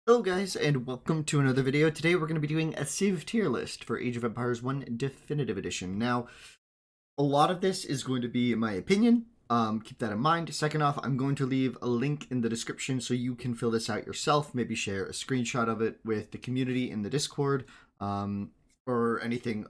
Hello guys, and welcome to another video. Today we're going to be doing a Civ tier list for Age of Empires 1 Definitive Edition. Now, a lot of this is going to be my opinion. Keep that in mind. Second off, I'm going to leave a link in the description so you can fill this out yourself. Maybe share a screenshot of it with the community in the Discord, or anything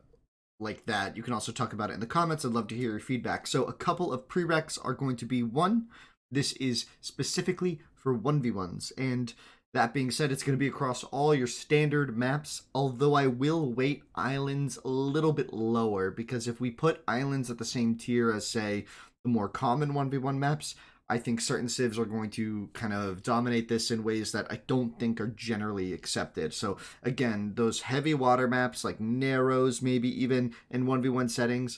like that. You can also talk about it in the comments. I'd love to hear your feedback. So a couple of prereqs are going to be one. This is specifically for 1v1s, and that being said, it's going to be across all your standard maps, although I will weight islands a little bit lower, because if we put islands at the same tier as, say, the more common 1v1 maps, I think certain civs are going to kind of dominate this in ways that I don't think are generally accepted. So again, those heavy water maps like Narrows, maybe even in 1v1 settings,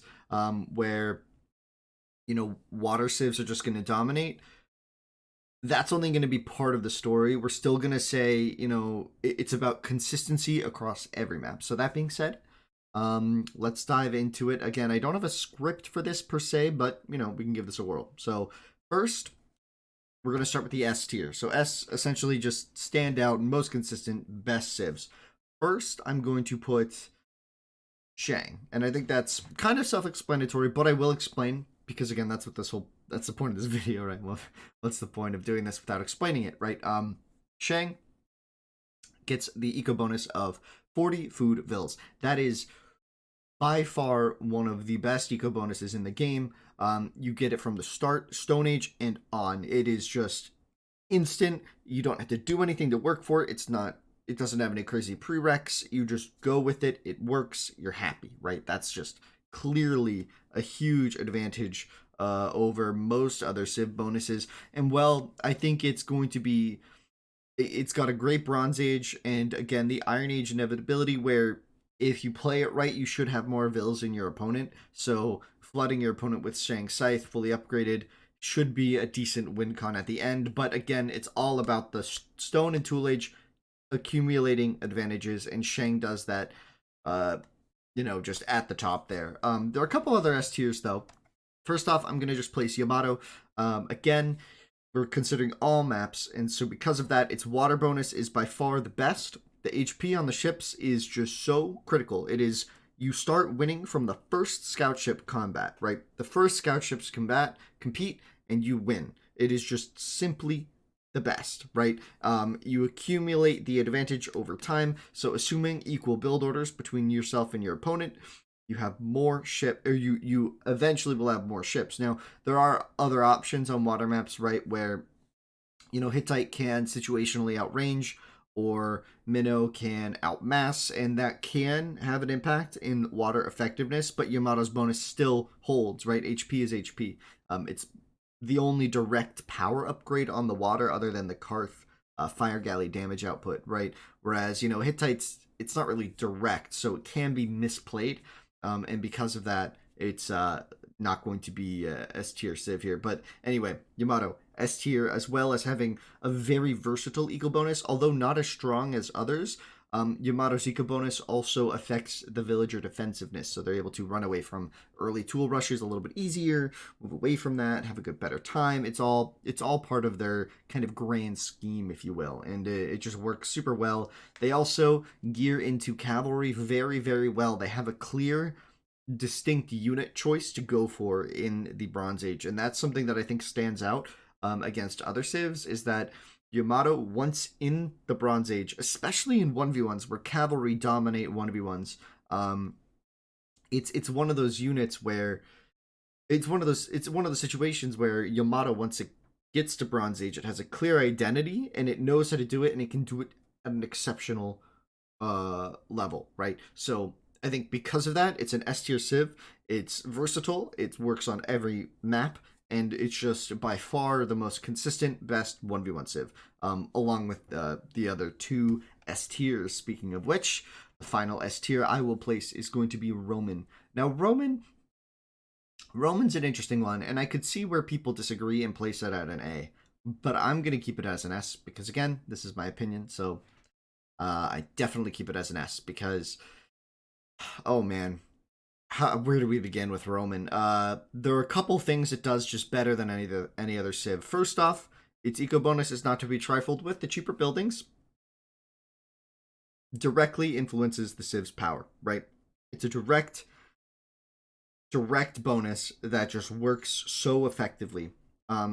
where, water civs are just going to dominate, that's only going to be part of the story. We're still going to say, it's about consistency across every map. So that being said, let's dive into it. Again, I don't have a script for this per se, but, we can give this a whirl. So first, we're going to start with the S tier. So S, essentially just stand out, most consistent, best civs. First, I'm going to put Shang. And I think that's kind of self-explanatory, but I will explain, because again, that's the point of this video, right? Well, what's the point of doing this without explaining it, right? Shang gets the eco bonus of 40 food vills. That is by far one of the best eco bonuses in the game. You get it from the start, Stone Age, and on. It is just instant. You don't have to do anything to work for it. It doesn't have any crazy prereqs. You just go with it. It works. You're happy, right? That's just clearly a huge advantage over most other Civ bonuses. And well, I think it's got a great Bronze Age and again the Iron Age inevitability, where if you play it right, you should have more vills in your opponent. So flooding your opponent with Shang Scythe fully upgraded should be a decent win con at the end. But again, it's all about the Stone and Tool Age accumulating advantages, and Shang does that just at the top there. There are a couple other S tiers though. First off, I'm going to just place Yamato. Again, we're considering all maps, and so because of that, its water bonus is by far the best. The HP on the ships is just so critical. It is, you start winning from the first scout ship combat, right? The first scout ships compete, and you win. It is just simply the best, right? You accumulate the advantage over time. So assuming equal build orders between yourself and your opponent, you have more you eventually will have more ships. Now, there are other options on water maps, right, where, Hittite can situationally outrange, or Minnow can outmass, and that can have an impact in water effectiveness, but Yamato's bonus still holds, right? HP is HP. It's the only direct power upgrade on the water other than the Carth fire galley damage output, right? Whereas, Hittite's, it's not really direct, so it can be misplayed. And because of that, it's not going to be S tier Civ here. But anyway, Yamato, S tier, as well as having a very versatile eco bonus, although not as strong as others. Yamato's eco bonus also affects the villager defensiveness, so they're able to run away from early tool rushes a little bit easier, move away from that, have a better time. It's all part of their kind of grand scheme, if you will, and it just works super well. They also gear into cavalry very, very well. They have a clear, distinct unit choice to go for in the Bronze Age, and that's something that I think stands out against other civs, is that Yamato, once in the Bronze Age, especially in 1v1s where cavalry dominate 1v1s, it's one of those units where it's one of those situations where Yamato, once it gets to Bronze Age, it has a clear identity and it knows how to do it, and it can do it at an exceptional level, right? So I think because of that, it's an S tier Civ. It's versatile, it works on every map, and it's just by far the most consistent, best 1v1 Civ, along with the other two S tiers. Speaking of which, the final S tier I will place is going to be Roman. Now, Roman's an interesting one, and I could see where people disagree and place it at an A, but I'm going to keep it as an S, because again, this is my opinion, so I definitely keep it as an S, because, oh man, where do we begin with Roman? There are a couple things it does just better than any other Civ. First off, its eco bonus is not to be trifled with. The cheaper buildings directly influences the Civ's power, right? It's a direct bonus that just works so effectively.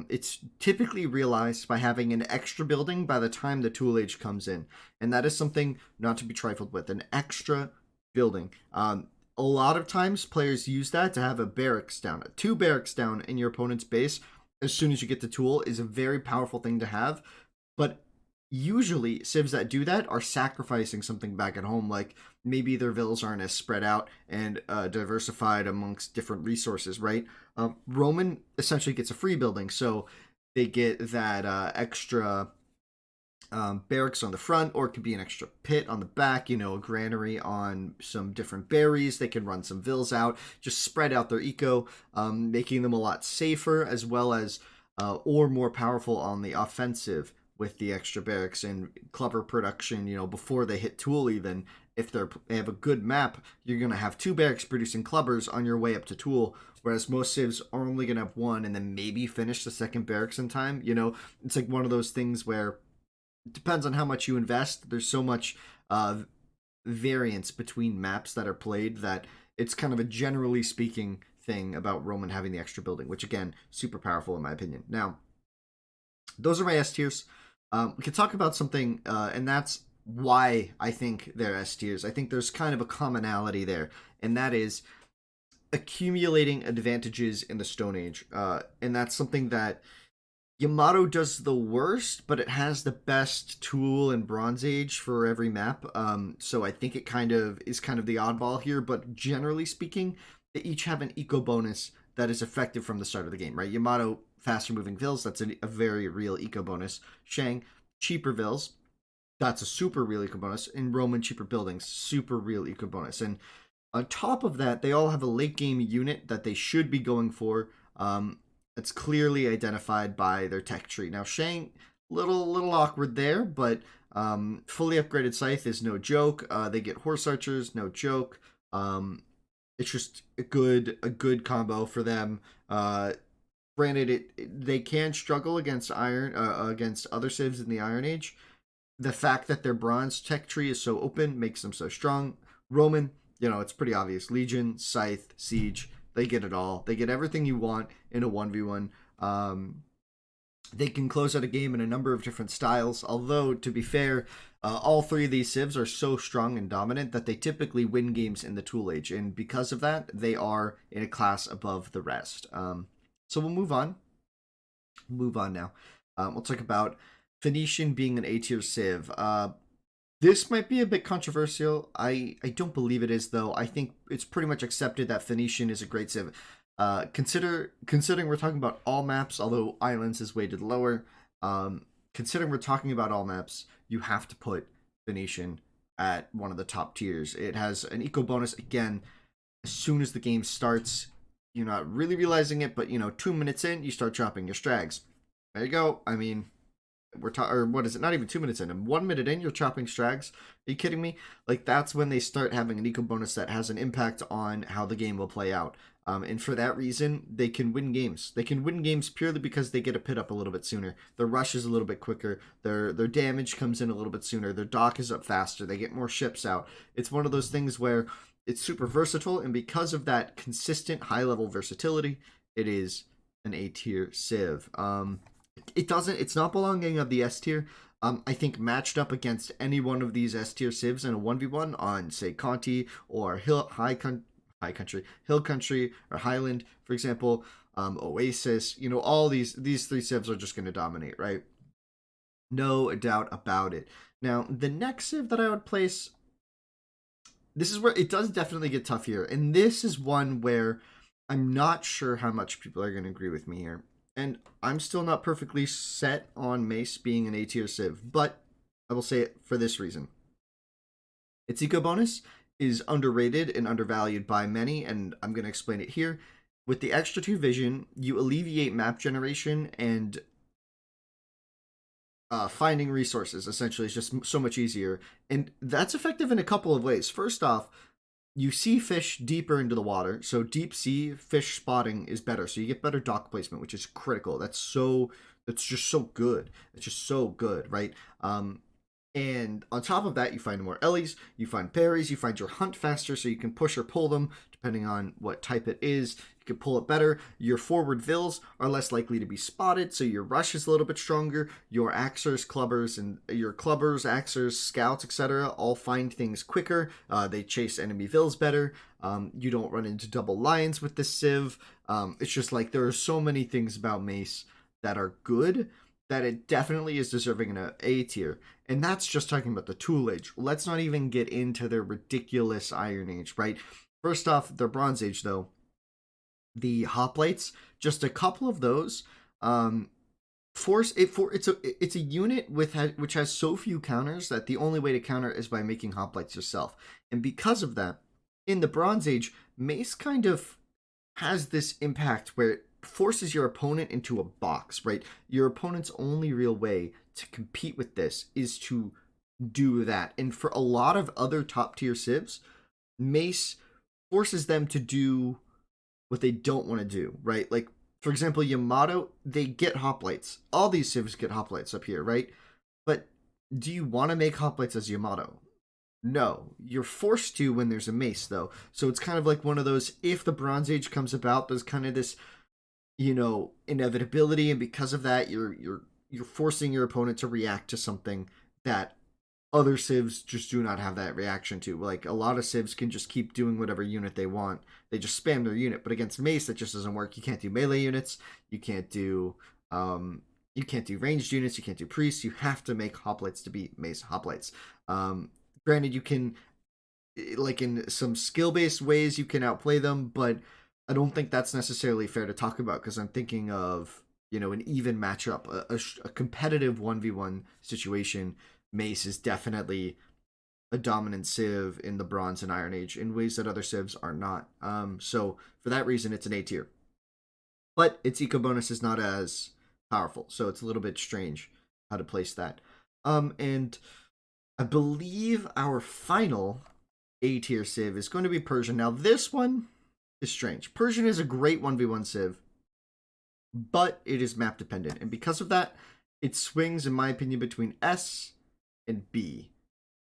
It's typically realized by having an extra building by the time the tool age comes in, and that is something not to be trifled with. An extra building. A lot of times, players use that to have a barracks down. 2 barracks down in your opponent's base as soon as you get the tool is a very powerful thing to have. But usually, civs that do that are sacrificing something back at home, like maybe their villas aren't as spread out and diversified amongst different resources, right? Roman essentially gets a free building, so they get that extra barracks on the front, or it could be an extra pit on the back, a granary on some different berries. They can run some vills out, just spread out their eco, making them a lot safer, as well as or more powerful on the offensive with the extra barracks and clubber production, before they hit tool even. If they have a good map, you're going to have 2 barracks producing clubbers on your way up to tool, whereas most civs are only going to have 1 and then maybe finish the second barracks in time. It's like one of those things where it depends on how much you invest. There's so much variance between maps that are played that it's kind of a generally speaking thing about Roman having the extra building, which again, super powerful in my opinion. Now, those are my S tiers. We could talk about something, and that's why I think they're S tiers. I think there's kind of a commonality there, and that is accumulating advantages in the Stone Age. And that's something that Yamato does the worst, but it has the best tool in Bronze Age for every map. So I think it kind of is kind of the oddball here, but generally speaking, they each have an eco bonus that is effective from the start of the game, right? Yamato, faster moving vills, that's a very real eco bonus. Shang, cheaper vills, that's a super real eco bonus. And Roman, cheaper buildings, super real eco bonus. And on top of that, they all have a late game unit that they should be going for. It's clearly identified by their tech tree. Now, Shang, little awkward there, but fully upgraded scythe is no joke. They get horse archers, no joke. It's just a good combo for them. Granted, they can struggle against against other civs in the Iron Age. The fact that their bronze tech tree is so open makes them so strong. Roman, it's pretty obvious. Legion, scythe, siege, they get it all. They get everything you want in a 1v1. They can close out a game in a number of different styles, although, to be fair, all 3 of these civs are so strong and dominant that they typically win games in the Tool Age, and because of that, they are in a class above the rest. So we'll move on. Move on now. We'll talk about Venetian being an A-tier civ. This might be a bit controversial. I don't believe it is, though. I think it's pretty much accepted that Venetian is a great civ. Considering we're talking about all maps, although Islands is weighted lower, considering we're talking about all maps, you have to put Venetian at one of the top tiers. It has an eco bonus, again, as soon as the game starts. You're not really realizing it, but 2 minutes in, you start chopping your strags. There you go. I mean, or what is it? Not even 2 minutes in. And 1 minute in, you're chopping strags. Are you kidding me? Like, that's when they start having an eco bonus that has an impact on how the game will play out. And for that reason, they can win games. They can win games purely because they get a pit up a little bit sooner. Their rush is a little bit quicker. Their damage comes in a little bit sooner. Their dock is up faster. They get more ships out. It's one of those things where it's super versatile, and because of that consistent high-level versatility, it is an A-tier civ. It's not belonging of the S tier. I think matched up against any one of these S tier civs in a 1v1 on, say, Conti or Hill Country or Highland, for example, Oasis, all these 3 civs are just going to dominate, right? No doubt about it. Now, the next civ that I would place, this is where it does definitely get tough here, and this is one where I'm not sure how much people are going to agree with me here. And I'm still not perfectly set on Mace being an A-tier civ, but I will say it for this reason. Its eco bonus is underrated and undervalued by many, and I'm going to explain it here. With the extra 2 vision, you alleviate map generation and finding resources, essentially. It's just so much easier. And that's effective in a couple of ways. First off, you see fish deeper into the water, so deep sea fish spotting is better. So you get better dock placement, which is critical. That's just so good. It's just so good, right? And on top of that, you find more Ellies, you find berries, you find your hunt faster so you can push or pull them depending on what type it is. You can pull it better. Your forward vills are less likely to be spotted, so your rush is a little bit stronger. Your axers, clubbers, and your clubbers, axers, scouts, etc. all find things quicker. They chase enemy vills better. You don't run into double lions with this civ. It's just like there are so many things about Mace that are good that it definitely is deserving an A tier. And that's just talking about the Tool Age. Let's not even get into their ridiculous Iron Age, right? First off, their Bronze Age, though. The Hoplites, just a couple of those. It's a unit which has so few counters that the only way to counter is by making Hoplites yourself. And because of that, in the Bronze Age, Mace kind of has this impact where it forces your opponent into a box, right? Your opponent's only real way to compete with this is to do that. And for a lot of other top tier civs, Mace forces them to do what they don't want to do, right? Like, for example, Yamato, they get hoplites. All these civs get hoplites up here, right? But do you want to make hoplites as Yamato? No, you're forced to when there's a mace, though. So it's kind of like one of those, if the Bronze Age comes about, there's kind of this, inevitability, and because of that, you're forcing your opponent to react to something that other civs just do not have that reaction to. Like, a lot of civs can just keep doing whatever unit they want. They just spam their unit, but against mace, that just doesn't work. You can't do melee units. You can't do ranged units. You can't do priests. You have to make hoplites to be mace hoplites. Granted, you can, like, in some skill-based ways, you can outplay them, but I don't think that's necessarily fair to talk about, because I'm thinking of, an even matchup, a competitive 1v1 situation. Mace is definitely a dominant civ in the Bronze and Iron Age in ways that other civs are not. So for that reason, it's an A tier. But its eco bonus is not as powerful, so it's a little bit strange how to place that. And I believe our final A tier civ is going to be Persian. Now, this one is strange. Persian is a great 1v1 civ, but it is map dependent. And because of that, it swings, in my opinion, between S and B.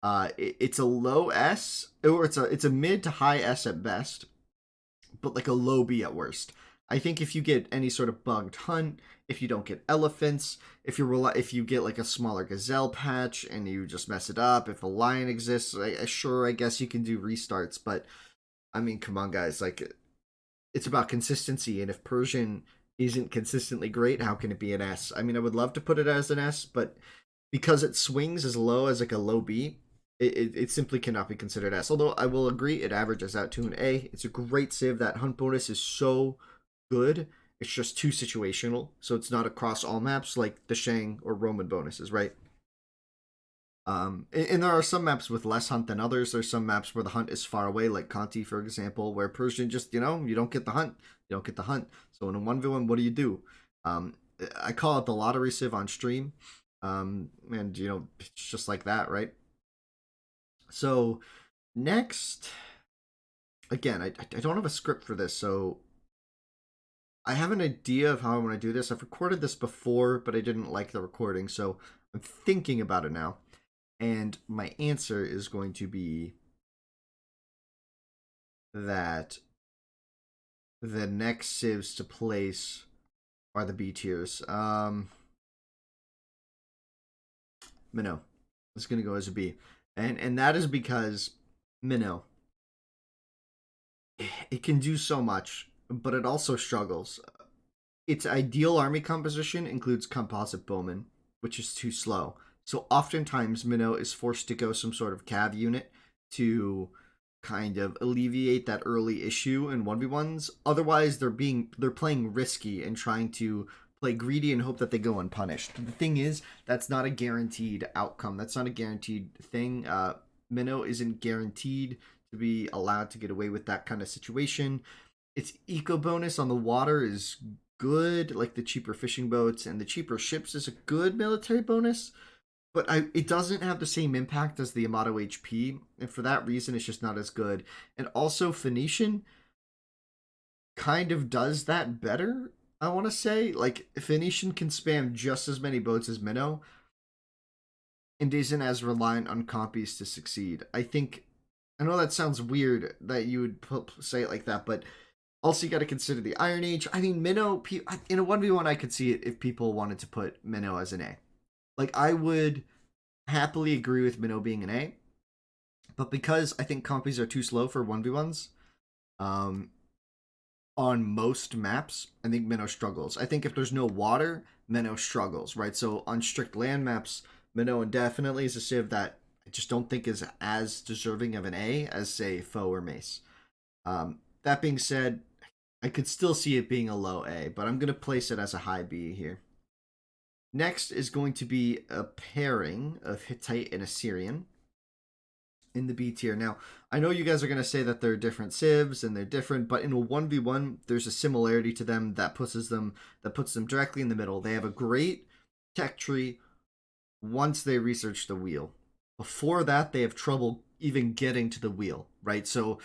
It's a low S, or it's a mid to high S at best, but like a low B at worst. I think if you get any sort of bugged hunt, if you don't get elephants, if you get like a smaller gazelle patch and you just mess it up, if a lion exists, I guess you can do restarts, but I mean, come on, guys, like, it's about consistency, and if Persian isn't consistently great, how can it be an S? I mean, I would love to put it as an S, but because it swings as low as like a low B, it simply cannot be considered S. Although I will agree, it averages out to an A. It's a great civ. That hunt bonus is so good. It's just too situational, so it's not across all maps like the Shang or Roman bonuses, right? And there are some maps with less hunt than others. There's some maps where the hunt is far away, like Conti, for example, where Persian just, you don't get the hunt. You don't get the hunt. So in a 1v1, what do? I call it the lottery civ on stream. And, it's just like that, right? So next, again, I don't have a script for this, so I have an idea of how I want to do this. I've recorded this before, but I didn't like the recording, so I'm thinking about it now. And my answer is going to be that the next civs to place are the B tiers. Minnow. It's going to go as a B. And that is because Minnow, it can do so much, but it also struggles. Its ideal army composition includes composite bowmen, which is too slow. So oftentimes Minnow is forced to go some sort of cav unit to kind of alleviate that early issue in 1v1s. Otherwise, they're playing risky and trying to play greedy and hope that they go unpunished. The thing is, that's not a guaranteed outcome. That's not a guaranteed thing. Minnow isn't guaranteed to be allowed to get away with that kind of situation. Its eco bonus on the water is good, like the cheaper fishing boats, and the cheaper ships is a good military bonus, but it doesn't have the same impact as the Yamato HP, and for that reason, it's just not as good. And also, Venetian kind of does that better, I want to say. Like, Venetian can spam just as many boats as Minnow, and isn't as reliant on copies to succeed. I know that sounds weird that you would say it like that, but also you got to consider the Iron Age. I mean, Minnow, in a 1v1, I could see it if people wanted to put Minnow as an A. Like, I would happily agree with Minnow being an A, but because I think compies are too slow for 1v1s, um, on most maps, I think Minnow struggles. I think if there's no water, Minnow struggles, right? So on strict land maps, Minnow indefinitely is a civ that I just don't think is as deserving of an A as, say, Foe or Mace. That being said, I could still see it being a low A, but I'm going to place it as a high B here. Next is going to be a pairing of Hittite and Assyrian in the B tier. Now, I know you guys are going to say that they're different civs and they're different, but in a 1v1, there's a similarity to them that puts them directly in the middle. They have a great tech tree once they research the wheel. Before that, they have trouble even getting to the wheel, right? So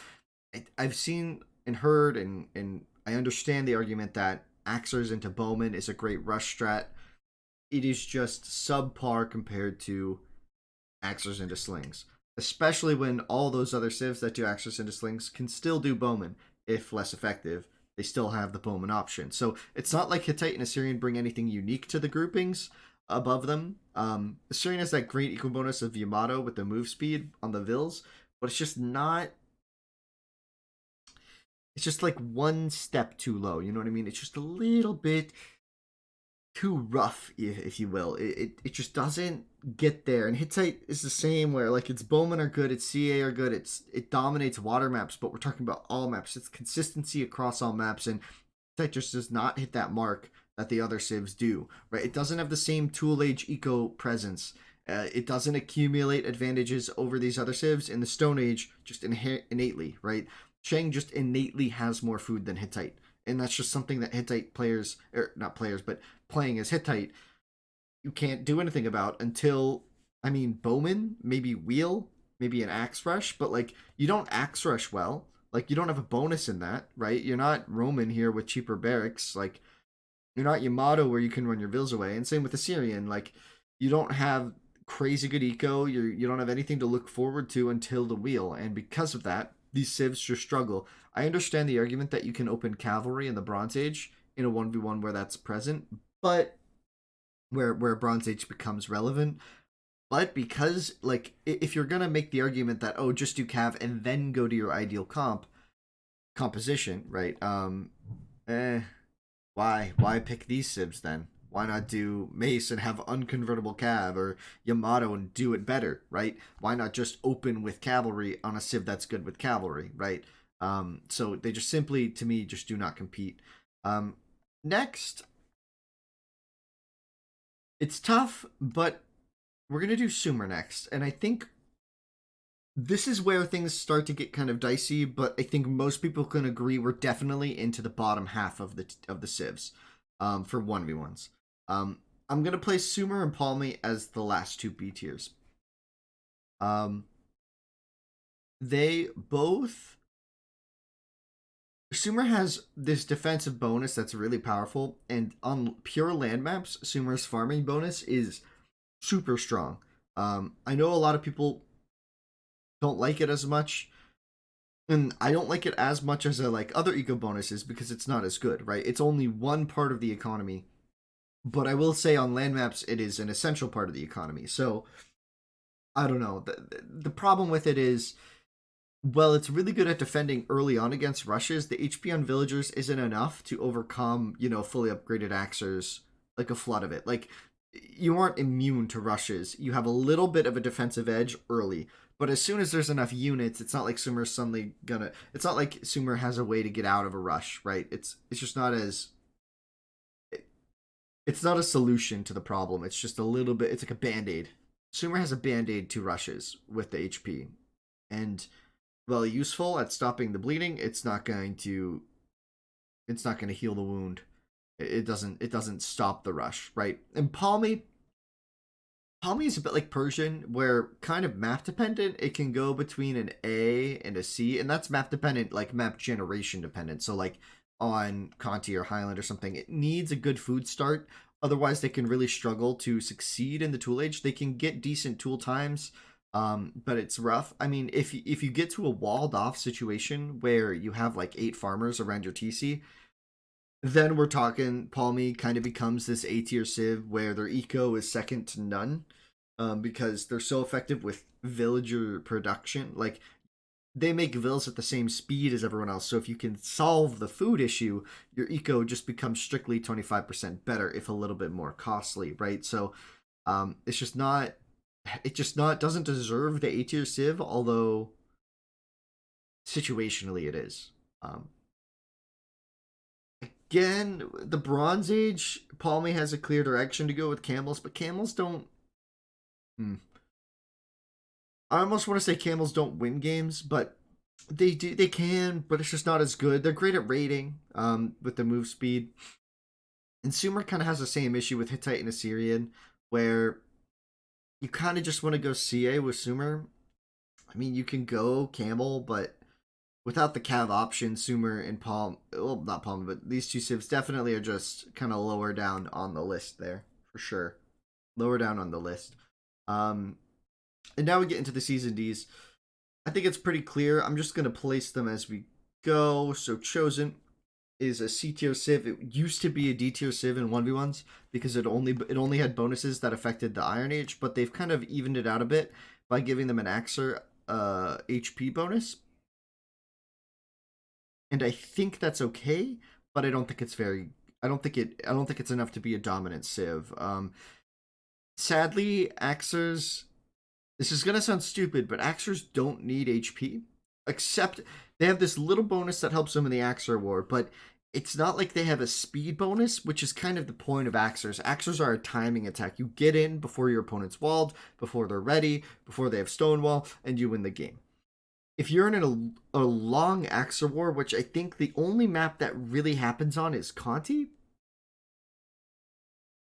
I've seen and heard and I understand the argument that Axers into Bowman is a great rush strat. It is just subpar compared to Axers into Slings, especially when all those other civs that do Axers into Slings can still do Bowman, if less effective. They still have the Bowman option. So it's not like Hittite and Assyrian bring anything unique to the groupings above them. Assyrian has that great equal bonus of Yamato with the move speed on the Vils, but it's just not. It's just like one step too low. You know what I mean? It's just a little bit too rough, if you will. It just doesn't get there. And Hittite is the same, where like its Bowman are good, its CA are good, it dominates water maps, but we're talking about all maps. It's consistency across all maps, and Hittite just does not hit that mark that the other civs do. Right? It doesn't have the same Tool Age eco presence. It doesn't accumulate advantages over these other civs in the Stone Age just innately, right? Shang just innately has more food than Hittite. And that's just something that Hittite players, or not players, but playing as Hittite, you can't do anything about until, I mean, Bowman, maybe Wheel, maybe an Axe Rush, but like, you don't Axe Rush well. Like, you don't have a bonus in that, right? You're not Roman here with cheaper barracks. Like, you're not Yamato where you can run your Vils away. And same with Assyrian. Like, you don't have crazy good eco. You don't have anything to look forward to until the wheel. And because of that, these civs just struggle. I understand the argument that you can open cavalry in the Bronze Age in a 1v1 where that's present, but where Bronze Age becomes relevant. But because, like, if you're gonna make the argument that, oh, just do cav and then go to your ideal composition, right? Why pick these civs then? Why not do Mace and have unconvertible cav, or Yamato and do it better, right? Why not just open with cavalry on a civ that's good with cavalry, right? So they just simply, to me, just do not compete. Next, it's tough, but we're gonna do Sumer next, and I think this is where things start to get kind of dicey. But I think most people can agree we're definitely into the bottom half of the civs, for 1v1s. I'm gonna place Sumer and Palmy as the last two B tiers. They both. Sumer has this defensive bonus that's really powerful, and on pure land maps, Sumer's farming bonus is super strong. I know a lot of people don't like it as much, and I don't like it as much as I like other eco bonuses because it's not as good, right? It's only one part of the economy, but I will say on land maps it is an essential part of the economy. So I don't know. The problem with it is, well, it's really good at defending early on against rushes. The HP on villagers isn't enough to overcome, fully upgraded axers, like a flood of it. Like, you aren't immune to rushes. You have a little bit of a defensive edge early, but as soon as there's enough units, it's not like Sumer's suddenly gonna. It's not like Sumer has a way to get out of a rush, right? It's just not as. It's not a solution to the problem. It's just a little bit. It's like a band aid. Sumer has a band aid to rushes with the HP, and well, useful at stopping the bleeding. It's not going to heal the wound. It doesn't stop the rush, right? And Palmy is a bit like Persian, where kind of map dependent. It can go between an A and a C, and that's map dependent, like map generation dependent. So like on Conti or Highland or something, it needs a good food start Otherwise, they can really struggle to succeed in the tool age. They can get decent tool times, but it's rough. I mean, if you get to a walled off situation where you have like 8 farmers around your TC, then we're talking Palmy kind of becomes this A tier civ where their eco is second to none, because they're so effective with villager production. Like, they make vills at the same speed as everyone else. So if you can solve the food issue, your eco just becomes strictly 25% better, if a little bit more costly, right? So it's just not, it just not doesn't deserve the A tier civ, although situationally it is. Again, the Bronze Age, Palmy has a clear direction to go with camels, but camels don't. I almost want to say camels don't win games, but they do. They can, but it's just not as good. They're great at raiding, with the move speed. And Sumer kind of has the same issue with Hittite and Assyrian, where you kind of just want to go CA with Sumer. I mean, you can go camel, but without the cav option, Sumer and Palm, well, not Palm, but these two civs definitely are just kind of lower down on the list there, for sure. Lower down on the list. And now we get into the Season Ds. I think it's pretty clear. I'm just going to place them as we go. So Chosen is a C tier civ. It used to be a D tier civ in 1v1s because it only had bonuses that affected the Iron Age, but they've kind of evened it out a bit by giving them an Axer HP bonus. And I think that's okay, but I don't think it's very. I don't think it's enough to be a dominant civ. Sadly, Axers. This is gonna sound stupid, but Axers don't need HP, except they have this little bonus that helps them in the Axer War. But it's not like they have a speed bonus, which is kind of the point of Axers. Axers are a timing attack. You get in before your opponent's walled, before they're ready, before they have Stonewall, and you win the game. If you're in a long Axer War, which I think the only map that really happens on is Conti,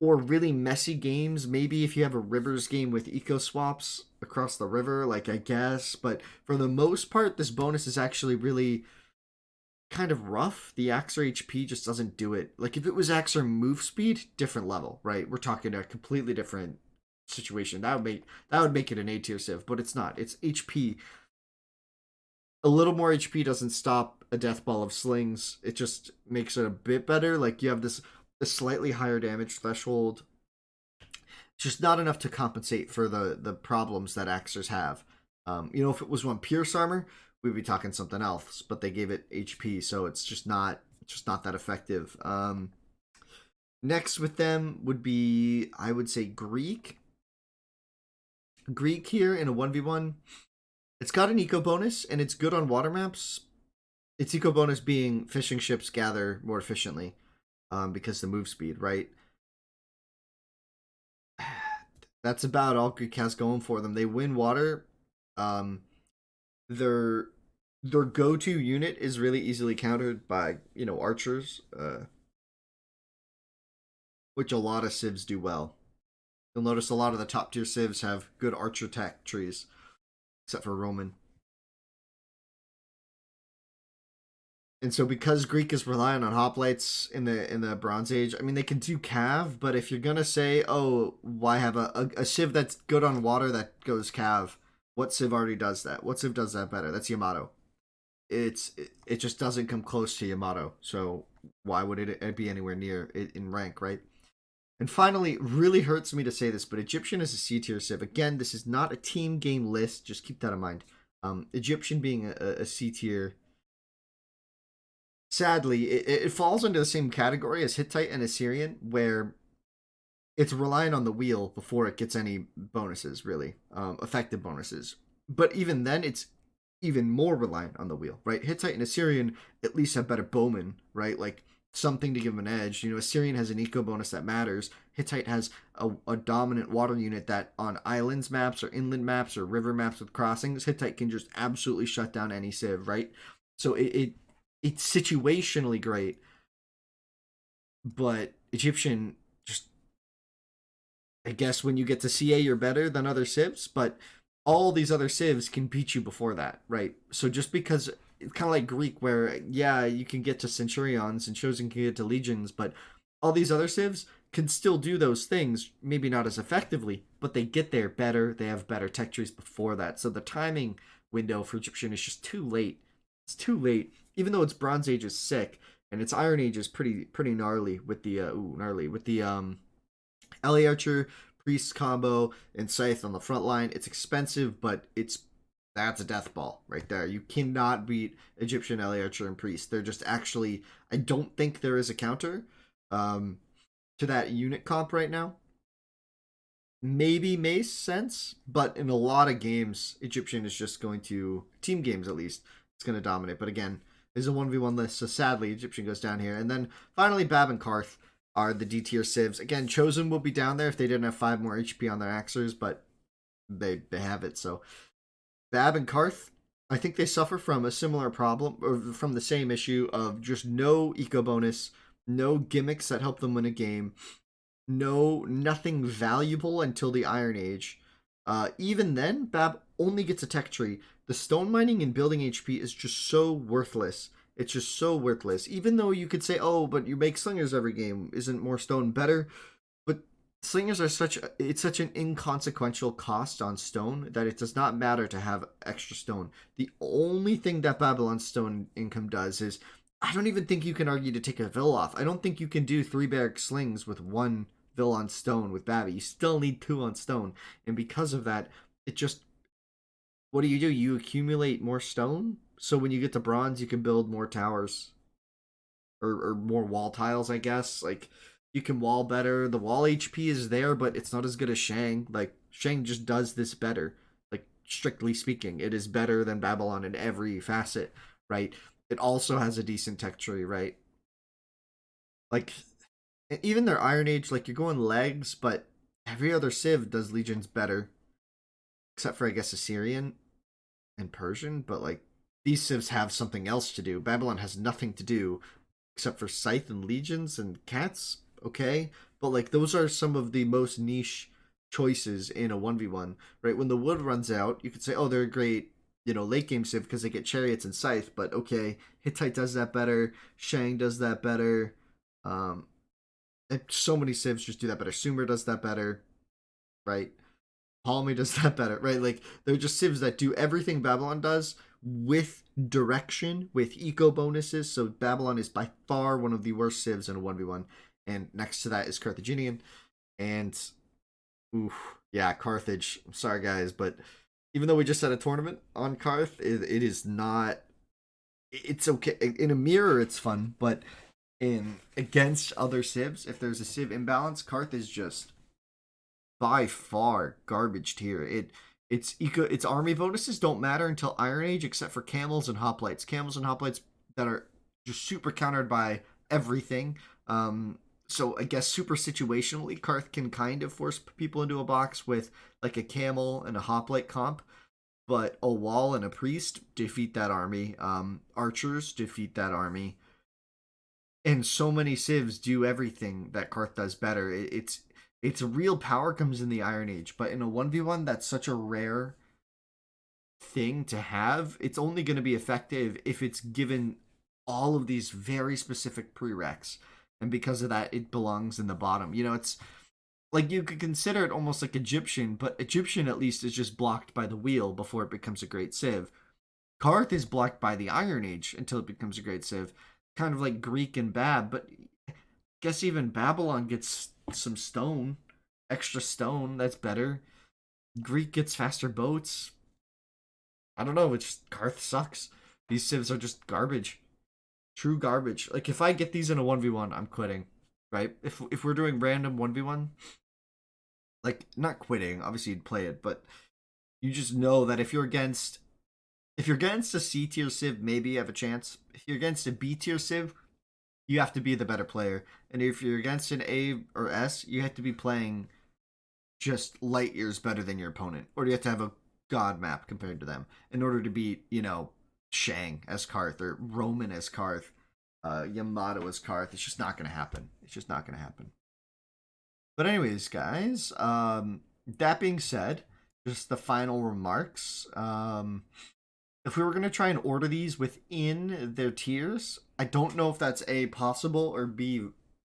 or really messy games, maybe if you have a Rivers game with eco swaps across the river, like, I guess, but for the most part, this bonus is actually really kind of rough. The Axer HP just doesn't do it. Like, if it was Axer move speed, different level, right? We're talking a completely different situation. That would make it an A tier civ, but it's not. It's HP. A little more HP doesn't stop a death ball of slings. It just makes it a bit better. Like, you have this a slightly higher damage threshold. It's just not enough to compensate for the problems that Axers have. If it was one Pierce armor, we'd be talking something else. But they gave it HP, so it's just not that effective. Next with them would be, I would say, Greek. Greek here in a 1v1. It's got an eco bonus, and it's good on water maps. Its eco bonus being fishing ships gather more efficiently, because the move speed, right? That's about all Greek has going for them. They win water. Their go-to unit is really easily countered by archers, which a lot of civs do well. You'll notice a lot of the top tier civs have good archer tech trees, except for Roman. And so because Greek is relying on hoplites in the Bronze Age, I mean, they can do cav, but if you're gonna say, oh, why have a civ that's good on water that goes cav, what civ already does that? What civ does that better? That's Yamato. It just doesn't come close to Yamato, so why would it be anywhere near it in rank, right? And finally, really hurts me to say this, but Egyptian is a C tier civ. Again, this is not a team game list, just keep that in mind. Egyptian being a C tier, sadly, it falls into the same category as Hittite and Assyrian, where it's relying on the wheel before it gets any bonuses, really, effective bonuses. But even then, it's even more reliant on the wheel, right? Hittite and Assyrian at least have better bowmen, right? Like, something to give them an edge. Assyrian has an eco bonus that matters. Hittite has a dominant water unit that on islands maps or inland maps or river maps with crossings, Hittite can just absolutely shut down any civ, right? So it's situationally great, but Egyptian just, I guess when you get to CA, you're better than other civs, but all these other civs can beat you before that, right? So just because it's kind of like Greek, where, yeah, you can get to Centurions and Chosen can get to Legions, but all these other civs can still do those things, maybe not as effectively, but they get there better. They have better tech trees before that. So the timing window for Egyptian is just too late. It's too late. Even though its Bronze Age is sick and its Iron Age is pretty gnarly with the LA Archer Priest combo and Scythe on the front line. It's expensive, but that's a death ball right there. You cannot beat Egyptian LA Archer and Priest. They're just actually, I don't think there is a counter to that unit comp right now. Maybe Mace sense, but in a lot of games, Egyptian is just going to, team games at least, it's going to dominate. But again, there's a 1v1 list, so sadly, Egyptian goes down here. And then finally, Bab and Karth are the D tier civs. Again, Chosen will be down there if they didn't have 5 more HP on their Axers, but they have it. So Bab and Karth, I think they suffer from a similar problem, or from the same issue of just no eco bonus, no gimmicks that help them win a game, nothing valuable until the Iron Age. Even then, Bab only gets a tech tree. The stone mining and building HP is just so worthless. It's just so worthless. Even though you could say, oh, but you make slingers every game, isn't more stone better? But slingers are such an inconsequential cost on stone that it does not matter to have extra stone. The only thing that Babylon's stone income does is, I don't even think you can argue to take a Vil off. I don't think you can do 3 barrack slings with 1 Vil on stone with Babby. You still need 2 on stone. And because of that, it just, what do? You accumulate more stone? So when you get to bronze, you can build more towers. Or more wall tiles, I guess. Like, you can wall better. The wall HP is there, but it's not as good as Shang. Like, Shang just does this better. Like, strictly speaking, it is better than Babylon in every facet, right? It also has a decent tech tree, right? Like, even their Iron Age, like, you're going legs, but every other Civ does Legions better. Except for, I guess, Assyrian and Persian, but, like, these Civs have something else to do. Babylon has nothing to do except for Scythe and Legions and Cats, okay? But, like, those are some of the most niche choices in a 1v1, right? When the wood runs out, you could say, oh, they're a great, late game Civ because they get Chariots and Scythe, but okay, Hittite does that better, Shang does that better, and so many Civs just do that better. Sumer does that better, right? Palmy does that better, right? Like, they're just Civs that do everything Babylon does with direction, with eco bonuses. So Babylon is by far one of the worst Civs in a 1v1. And next to that is Carthaginian. And, yeah, Carthage. I'm sorry, guys, but even though we just had a tournament on Carth, it is not... It's okay. In a mirror, it's fun, but against other Civs, if there's a Civ imbalance, Carth is just by far garbage tier. Its army bonuses don't matter until Iron Age, except for camels and hoplites. Camels and hoplites that are just super countered by everything. So I guess super situationally, Karth can kind of force people into a box with like a camel and a hoplite comp, but a wall and a priest defeat that army. Archers defeat that army. And so many Civs do everything that Karth does better. Its real power comes in the Iron Age, but in a 1v1, that's such a rare thing to have. It's only going to be effective if it's given all of these very specific prereqs. And because of that, it belongs in the bottom. It's like you could consider it almost like Egyptian, but Egyptian at least is just blocked by the wheel before it becomes a great Civ. Karth is blocked by the Iron Age until it becomes a great Civ. Kind of like Greek and Bab, but I guess even Babylon gets some stone, extra stone, that's better. Greek gets faster boats. I don't know, it's just Karth sucks. These Civs are just garbage. True garbage. Like, if I get these in a 1v1, I'm quitting, right? If we're doing random 1v1, like, not quitting, obviously you'd play it, but you just know that if you're against a C tier Civ, maybe you have a chance. If you're against a B tier Civ, you have to be the better player. And if you're against an A or S, you have to be playing just light years better than your opponent. Or you have to have a god map compared to them in order to beat, Shang as Karth or Roman as Karth, Yamato as Karth. It's just not going to happen. It's just not going to happen. But anyways, guys, that being said, just the final remarks. If we were going to try and order these within their tiers, I don't know if that's A, possible, or B,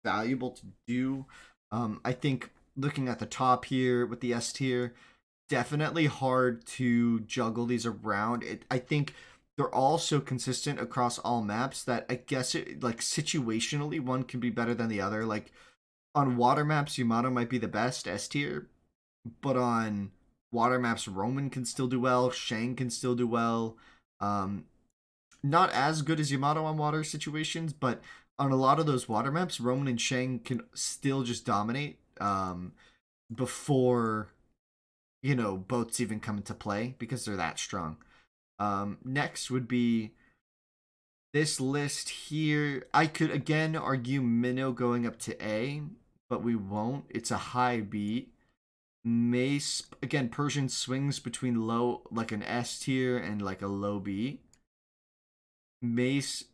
valuable to do. I think looking at the top here with the S tier, definitely hard to juggle these around. I think they're all so consistent across all maps that I guess it like situationally one can be better than the other. Like on water maps, Yamato might be the best S tier, but on water maps, Roman can still do well. Shang can still do well. Um, Not as good as Yamato on water situations, but on a lot of those water maps, Roman and Shang can still just dominate before boats even come into play because they're that strong. Next would be this list here. I could again argue Minnow going up to A, but we won't. It's a high B. Mace again. Persian swings between low, like an S tier, and like a low B. Mace,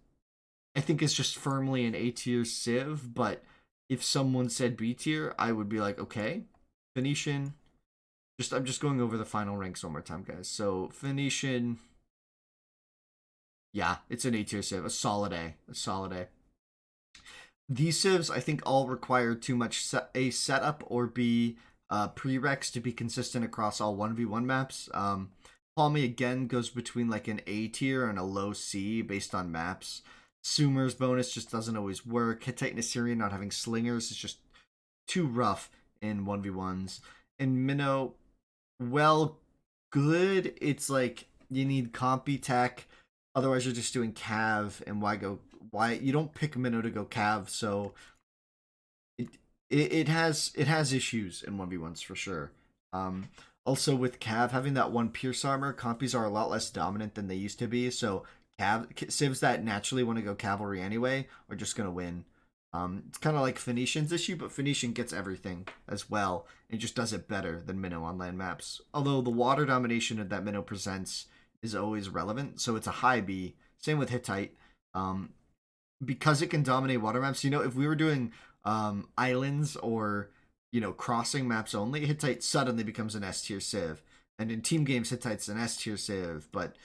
I think, is just firmly an A tier Civ, but if someone said B tier, I would be like, okay. Venetian, I'm just going over the final ranks one more time, guys. So Venetian, yeah, it's an A tier Civ, a solid A, a solid A. These civs, I think, all require too much A setup or B prereqs to be consistent across all 1v1 maps. Palmy again goes between like an A tier and a low C based on maps. Sumer's bonus just doesn't always work. Hittite and Assyrian not having slingers is just too rough in 1v1s. And Minnow, well, good. It's like you need compy tech. Otherwise, you're just doing Cav. And why you don't pick Minnow to go Cav? So it has issues in 1v1s for sure. Also with Cav having that one Pierce armor, compies are a lot less dominant than they used to be. So civs that naturally want to go cavalry anyway are just gonna win. It's kind of like Phoenician's issue, but Phoenician gets everything as well and just does it better than Minnow on land maps. Although the water domination that Minnow presents is always relevant, so it's a high B. Same with Hittite. Because it can dominate water maps, if we were doing islands or crossing maps only, Hittite suddenly becomes an S tier Civ. And in team games, Hittite's an S tier Civ, but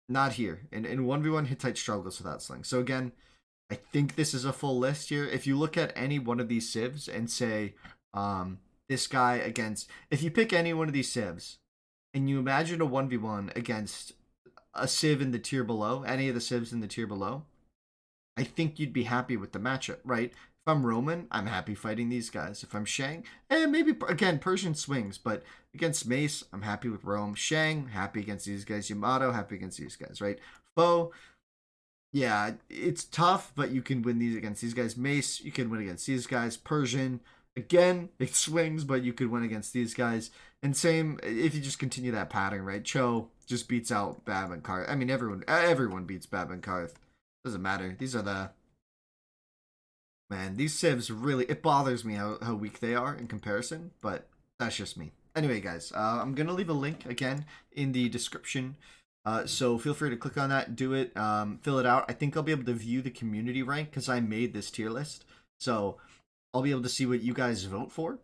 not here. In 1v1, Hittite struggles without sling. So again, I think this is a full list here. If you look at any one of these civs and say, this guy against, if you pick any one of these civs and you imagine a 1v1 against a civ in the tier below, any of the civs in the tier below, I think you'd be happy with the matchup, right? If I'm Roman, I'm happy fighting these guys. If I'm Shang, maybe again Persian swings, but against Mace, I'm happy with Rome. Shang, happy against these guys. Yamato, happy against these guys, right? Foe, yeah, it's tough, but you can win these against these guys. Mace, you can win against these guys. Persian, again, it swings, but you could win against these guys. And same if you just continue that pattern, right? Cho just beats out Bab and Karth. I mean, everyone beats Bab and Karth. Doesn't matter. These are the these civs really, it bothers me how weak they are in comparison, but that's just me. Anyway, guys, I'm gonna leave a link again in the description. So feel free to click on that, do it, fill it out. I think I'll be able to view the community rank because I made this tier list. So I'll be able to see what you guys vote for,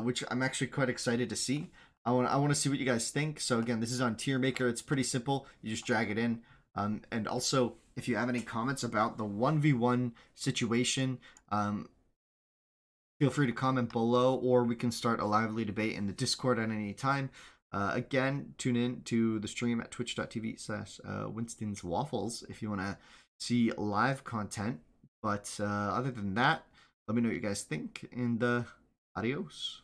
which I'm actually quite excited to see. I want to see what you guys think. So again, this is on Tier Maker. It's pretty simple. You just drag it in. And also, if you have any comments about the 1v1 situation, feel free to comment below, or we can start a lively debate in the Discord at any time. Again, tune in to the stream at twitch.tv/Winston's Waffles if you want to see live content. But other than that, let me know what you guys think, and adios.